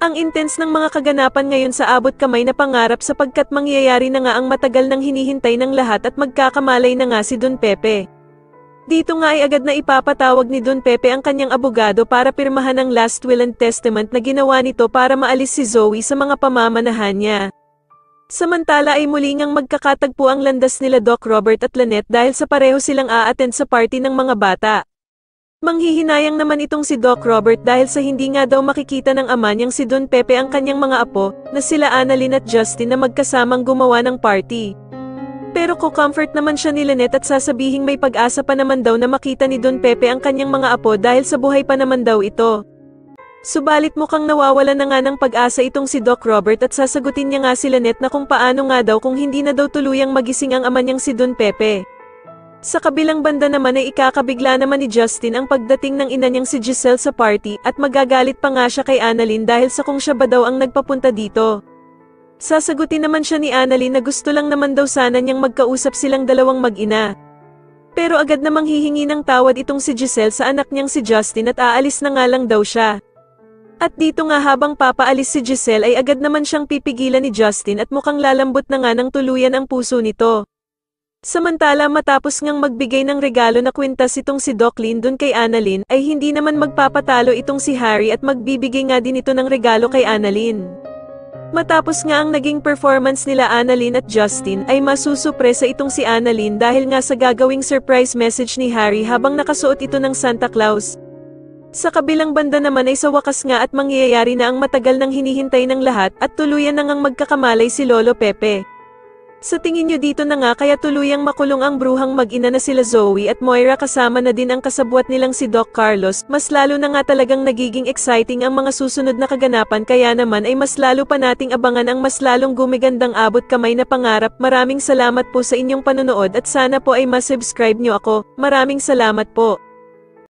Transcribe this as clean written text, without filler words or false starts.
Ang intense ng mga kaganapan ngayon sa abot kamay na pangarap sapagkat mangyayari na nga ang matagal nang hinihintay ng lahat at magkakamalay na nga si Don Pepe. Dito nga ay agad na ipapatawag ni Don Pepe ang kanyang abogado para pirmahan ang last will and testament na ginawa nito para maalis si Zoe sa mga pamamanahan niya. Samantala ay muli ngang magkakatagpo ang landas nila Doc Robert at Lynette dahil sa pareho silang a-attend sa party ng mga bata. Manghihinayang naman itong si Doc Robert dahil sa hindi nga daw makikita ng ama niyang si Don Pepe ang kanyang mga apo, na sila Annalyn at Justin na magkasamang gumawa ng party. Pero ko-comfort naman siya ni Lynette at sasabihing may pag-asa pa naman daw na makita ni Don Pepe ang kanyang mga apo dahil sa buhay pa naman daw ito. Subalit mukhang nawawala na nga ng pag-asa itong si Doc Robert at sasagutin niya nga si Lynette na kung paano nga daw kung hindi na daw tuluyang magising ang ama niyang si Don Pepe. Sa kabilang banda naman ay ikakabigla naman ni Justin ang pagdating ng ina niyang si Giselle sa party at magagalit pa nga siya kay Annalyn dahil sa kung siya ba daw ang nagpapunta dito. Sasagutin naman siya ni Annalyn na gusto lang naman daw sana niyang magkausap silang dalawang mag-ina. Pero agad namang hihingi ng tawad itong si Giselle sa anak niyang si Justin at aalis na nga lang daw siya. At dito nga habang papaalis si Giselle ay agad naman siyang pipigilan ni Justin at mukhang lalambot na nga ng tuluyan ang puso nito. Samantala matapos ngang magbigay ng regalo na kwintas itong si Doc Lyndon kay Annalyn ay hindi naman magpapatalo itong si Harry at magbibigay nga din ito ng regalo kay Annalyn. Matapos nga ang naging performance nila Annalyn at Justin ay masusupresa itong si Annalyn dahil nga sa gagawing surprise message ni Harry habang nakasuot ito ng Santa Claus. Sa kabilang banda naman ay sa wakas nga at mangyayari na ang matagal nang hinihintay ng lahat at tuluyan na ngang magkakamalay si Lolo Pepe. Sa tingin nyo dito na nga kaya tuluyang makulong ang bruhang mag-ina na sila Zoe at Moira kasama na din ang kasabwat nilang si Doc Carlos, mas lalo na nga talagang nagiging exciting ang mga susunod na kaganapan kaya naman ay mas lalo pa nating abangan ang mas lalong gumigandang abot kamay na pangarap. Maraming salamat po sa inyong panonood at sana po ay ma-subscribe nyo ako. Maraming salamat po.